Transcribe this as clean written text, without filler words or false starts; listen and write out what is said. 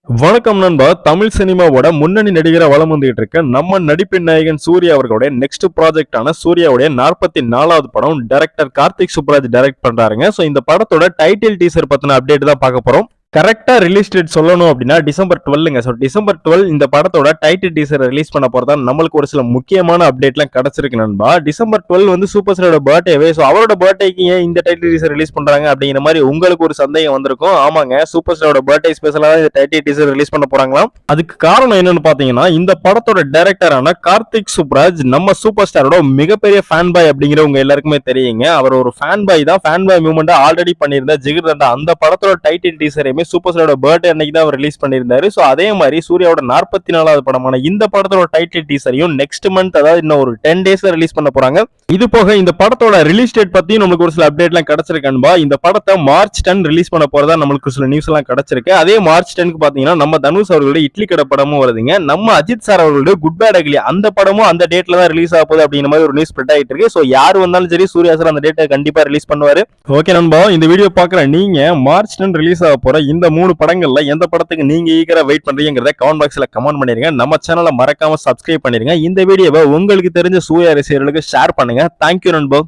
வணக்கம் நண்பா. தமிழ் சினிமாவோட முன்னணி நடிகரை வலம் வந்துகிட்டு இருக்க நம்ம நடிப்பின் நாயகன் சூர்யா அவர்களுடைய நெக்ஸ்ட் ப்ராஜெக்டான சூர்யாவுடைய 44வது படம் டைரக்டர் கார்த்திக் சுப்ராஜ் டைரக்ட் பண்றாருங்க. சோ இந்த படத்தோட டைட்டில் டீசர் பத்தின அப்டேட் தான் பார்க்க போறோம். கரெக்டா ரிலீஸ் டேட் சொல்லணும் அப்படின்னா டிசம்பர் 12ங்க. ஸோ டிசம்பர் 12 இந்த படத்தோட டைட்டில் டீசர் ரிலீஸ் பண்ண போறதா நம்மளுக்கு ஒரு சில முக்கியமான அப்டேட்லாம் கிடைச்சிருக்கு நண்பா. டிசம்பர் 12 வந்து சூப்பர் ஸ்டாரோட பர்த்டேவே. ஸோ அவரோட பர்த்டேக்கு ஏன் இந்த டைட்டில் டீசர் ரிலீஸ் பண்றாங்க அப்படிங்கிற மாதிரி உங்களுக்கு ஒரு சந்தேகம் வந்திருக்கும். ஆமாங்க, சூப்பர் ஸ்டாரோட பர்த்டே ஸ்பெஷலா இந்த டைட்டில் டீசர் ரிலீஸ் பண்ண போறாங்களாம். அதுக்கு காரணம் என்னன்னு பாத்தீங்கன்னா, இந்த படத்தோட டைரக்டரான கார்த்திக் சுப்ராஜ் நம்ம சூப்பர் ஸ்டாரோட மிகப்பெரிய ஃபேன் பாய் அப்படிங்கிறவங்க எல்லாருக்குமே தெரியுங்க. அவர் ஒரு ஃபேன் பாய் தான். ஃபேன் பாய் மூவ்மெண்ட் ஆல்ரெடி பண்ணியிருந்த ஜிகர் தண்டா அந்த படத்தோட டைட்டில் டீசரையுமே சூப்பர் ஸ்டாரோட பர்த்டே அன்னைக்கு தான் அவர் ரிலீஸ் பண்ணியிருந்தாரு. ஸோ அதே மாதிரி சூர்யாவோட 44வது படமான இந்த படத்தோட டைட்டில் டீசரையும் நெக்ஸ்ட் மந்த், அதாவது இன்னும் ஒரு 10 டேஸ்ல ரிலீஸ் பண்ண போறாங்க. இது போக இந்த படத்தோட ரிலீஸ் டேட் பத்தியும் நமக்கு ஒரு சில அப்டேட்லாம் கிடைச்சிருக்கா. இந்த படத்தை மார்ச் 10 ரிலீஸ் பண்ண போறதா நம்மளுக்கு சில நியூஸ் எல்லாம் கிடைச்சிருக்கு. அதே மார்ச் 10க்கு பாத்தீங்கன்னா நம்ம தனுஷ் அவர்களுடைய இட்லி கடை படமும் வருதுங்க. நம்ம அஜித் சார் அவர்களுடைய குட் பேட் அக்லி அந்த படமும் அந்த டேட்ல தான் ரிலீஸ் ஆக போகுது அப்படிங்கிற மாதிரி ஒரு நியூஸ் ஸ்ப்ரெட் ஆயிட்டு இருக்கு. ஸோ யார் வந்தாலும் சரி சூர்யா சார் அந்த டேட்டை கண்டிப்பா ரிலீஸ் பண்ணுவாரு. ஓகே நண்பா, இந்த வீடியோ பாக்குற நீங்க மார்ச் 10 ரிலீஸ் ஆக போற இந்த 3 படங்கள்ல எந்த படத்துக்கு நீங்க ஈகரா வெயிட் பண்றீங்கிறத கமெண்ட் பாக்ஸ்ல கமெண்ட் பண்ணிருங்க. நம்ம சேனலை மறக்காம சப்ஸ்கிரைப் பண்ணிருங்க. இந்த வீடியோவை உங்களுக்கு தெரிஞ்ச சூர்யா ரசிகர்களுக்கு ஷேர் பண்ணுங்க. தேங்க்யூ நண்பா.